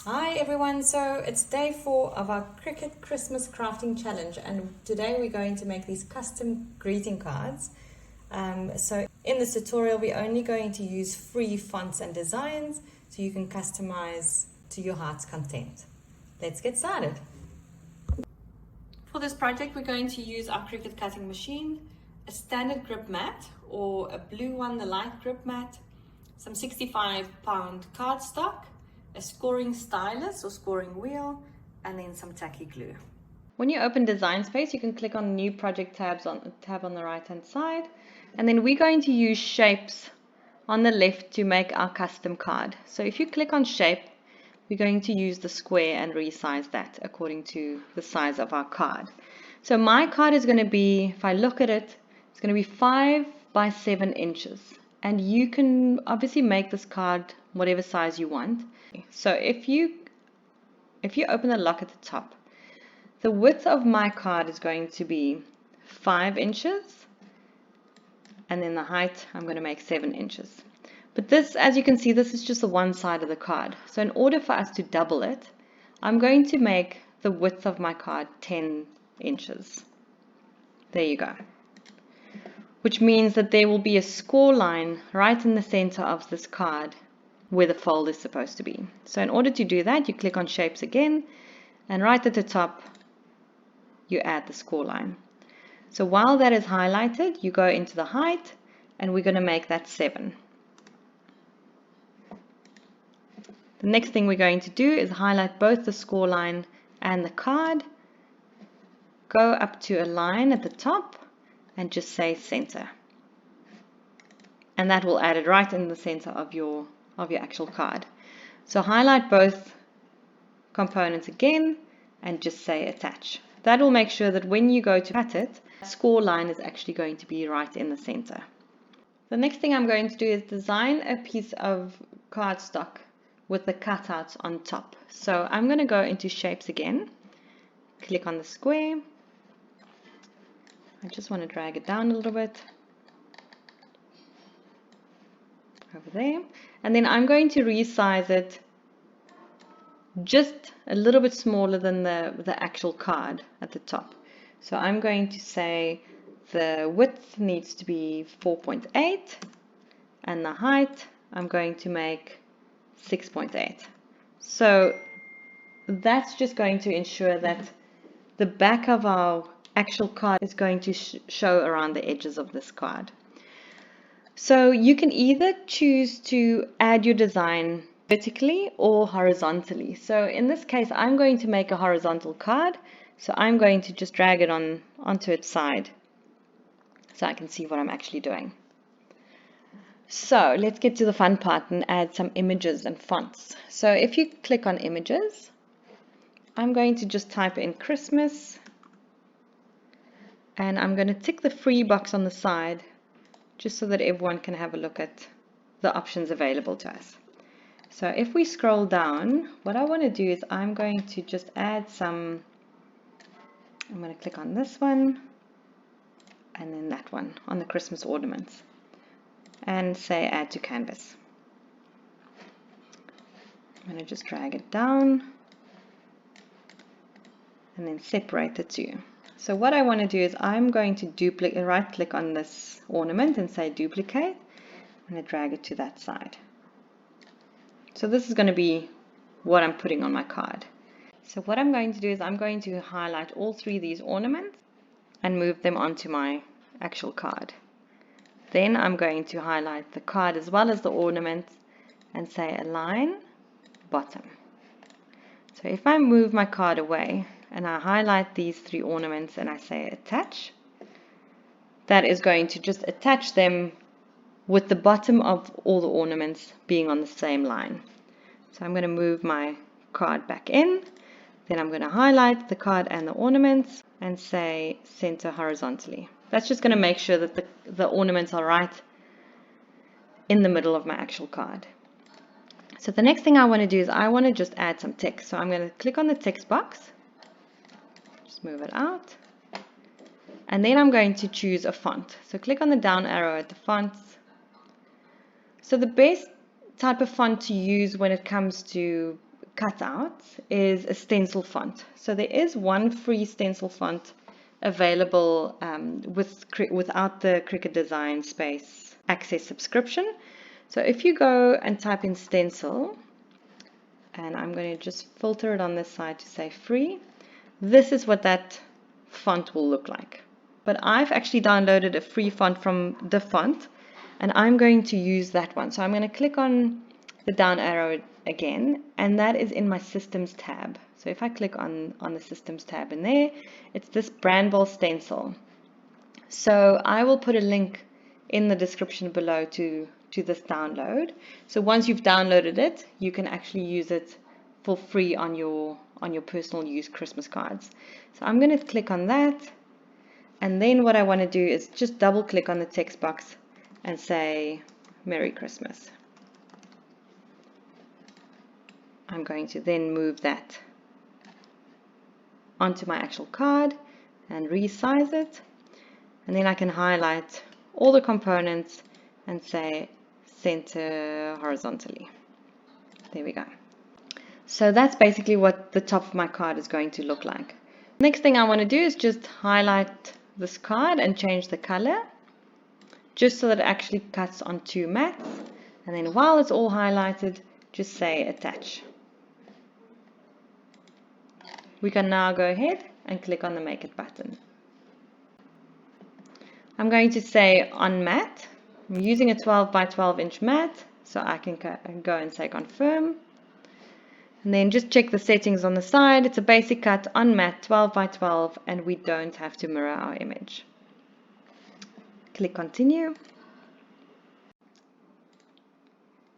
Hi everyone, so it's day 4 of our Cricut Christmas crafting challenge, and today we're going to make these custom greeting cards. So in this tutorial we're only going to use free fonts and designs so you can customize to your heart's content. Let's get started. For this project we're going to use our Cricut cutting machine, a standard grip mat or a blue one, the light grip mat, some 65-pound cardstock, a scoring stylus or scoring wheel, and then some tacky glue. When you open Design Space, you can click on New Project tab on the right hand side, and then we're going to use shapes on the left to make our custom card. So if you click on shape, we're going to use the square and resize that according to the size of our card. So my card is going to be, if I look at it, it's going to be 5 by 7 inches. And you can obviously make this card whatever size you want. So if you open the lock at the top, the width of my card is going to be 5 inches, and then the height I'm going to make 7 inches. But this, as you can see, this is just the one side of the card. So in order for us to double it, I'm going to make the width of my card 10 inches. There you go. Which means that there will be a score line right in the center of this card where the fold is supposed to be. So in order to do that, you click on Shapes again, and right at the top, you add the score line. So while that is highlighted, you go into the height, and we're going to make that 7. The next thing we're going to do is highlight both the score line and the card, go up to a line at the top, and just say center. And that will add it right in the center of your actual card. So highlight both components again and just say attach. That will make sure that when you go to cut it, the score line is actually going to be right in the center. The next thing I'm going to do is design a piece of cardstock with the cutouts on top. So I'm going to go into Shapes again, click on the square. I just want to drag it down a little bit over there, and then I'm going to resize it just a little bit smaller than the actual card at the top. So I'm going to say the width needs to be 4.8 and the height I'm going to make 6.8. So that's just going to ensure that the back of our actual card is going to show around the edges of this card. So you can either choose to add your design vertically or horizontally. So in this case, I'm going to make a horizontal card. So I'm going to just drag it onto its side so I can see what I'm actually doing. So let's get to the fun part and add some images and fonts. So if you click on images, I'm going to just type in Christmas, and I'm going to tick the free box on the side just so that everyone can have a look at the options available to us. So if we scroll down, what I want to do is I'm going to just add some, I'm going to click on this one and then that one on the Christmas ornaments and say add to canvas. I'm going to just drag it down and then separate the two. So what I want to do is I'm going to right click on this ornament and say duplicate. I'm going to drag it to that side. So this is going to be what I'm putting on my card. So what I'm going to do is I'm going to highlight all 3 of these ornaments and move them onto my actual card. Then I'm going to highlight the card as well as the ornaments and say align bottom. So if I move my card away and I highlight these 3 ornaments and I say attach, that is going to just attach them with the bottom of all the ornaments being on the same line. So I'm going to move my card back in, then I'm going to highlight the card and the ornaments and say center horizontally. That's just going to make sure that the ornaments are right in the middle of my actual card. So the next thing I want to do is I want to just add some text. So I'm going to click on the text box, just move it out, and then I'm going to choose a font. So click on the down arrow at the fonts. So the best type of font to use when it comes to cut out is a stencil font. So there is one free stencil font available without the Cricut Design Space Access subscription. So if you go and type in stencil, and I'm going to just filter it on this side to say free, this is what that font will look like. But I've actually downloaded a free font from the font, and I'm going to use that one. So I'm going to click on the down arrow again, and that is in my Systems tab. So if I click on the Systems tab in there, it's this Brandwell stencil. So I will put a link in the description below to this download. So once you've downloaded it, you can actually use it for free on your personal use Christmas cards. So I'm going to click on that, and then what I want to do is just double click on the text box and say Merry Christmas. I'm going to then move that onto my actual card and resize it, and then I can highlight all the components and say center horizontally. There we go. So that's basically what the top of my card is going to look like. Next thing I want to do is just highlight this card and change the color, just so that it actually cuts on 2 mats. And then while it's all highlighted, just say attach. We can now go ahead and click on the Make It button. I'm going to say on mat. I'm using a 12 by 12 inch mat, so I can go and say confirm. And then just check the settings on the side. It's a basic cut on mat 12 by 12, and we don't have to mirror our image. Click continue.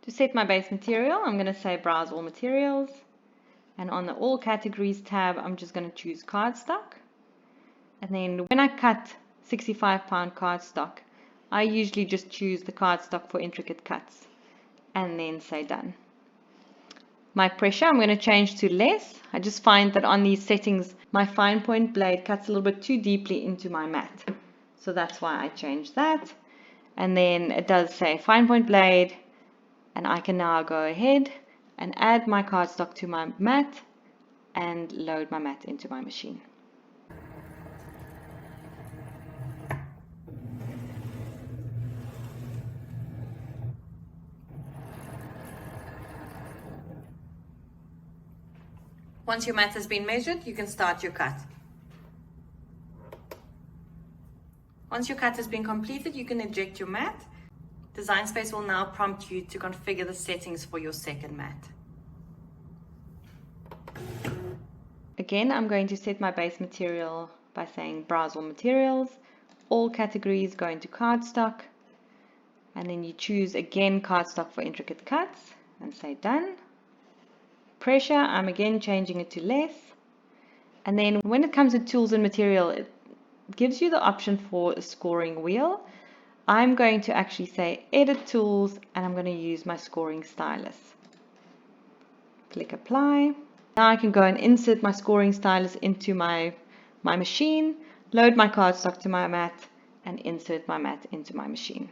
To set my base material, I'm going to say browse all materials. And on the all categories tab, I'm just going to choose cardstock. And then when I cut 65-pound cardstock, I usually just choose the cardstock for intricate cuts and then say done. My pressure, I'm going to change to less. I just find that on these settings, my fine point blade cuts a little bit too deeply into my mat. So that's why I changed that. And then it does say fine point blade, and I can now go ahead and add my cardstock to my mat and load my mat into my machine. Once your mat has been measured, you can start your cut. Once your cut has been completed, you can eject your mat. Design Space will now prompt you to configure the settings for your second mat. Again, I'm going to set my base material by saying browse all materials, all categories, go into cardstock, and then you choose again cardstock for intricate cuts and say done. Pressure, I'm again changing it to less. And then when it comes to tools and material, it gives you the option for a scoring wheel. I'm going to actually say edit tools, and I'm going to use my scoring stylus. Click apply. Now I can go and insert my scoring stylus into my machine, load my cardstock to my mat, and insert my mat into my machine.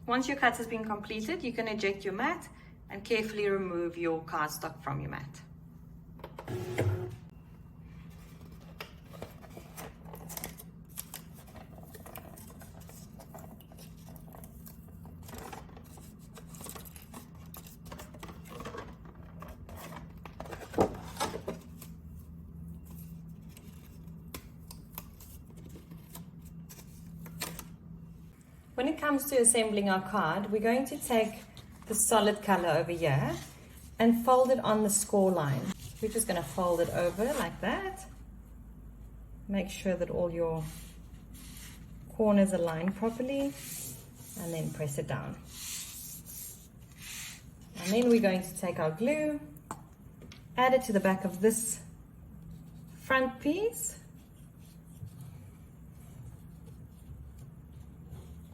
Once your cut has been completed, you can eject your mat and carefully remove your cardstock from your mat. When it comes to assembling our card, we're going to take the solid color over here and fold it on the score line. We're just going to fold it over like that. Make sure that all your corners align properly, and then press it down. And then we're going to take our glue, add it to the back of this front piece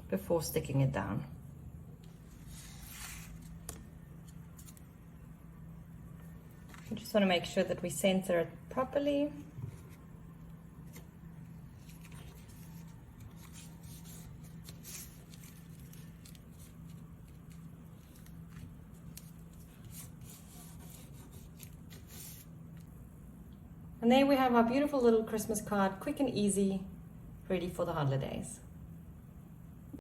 before sticking it down. You just want to make sure that we center it properly. And there we have our beautiful little Christmas card, quick and easy, ready for the holidays.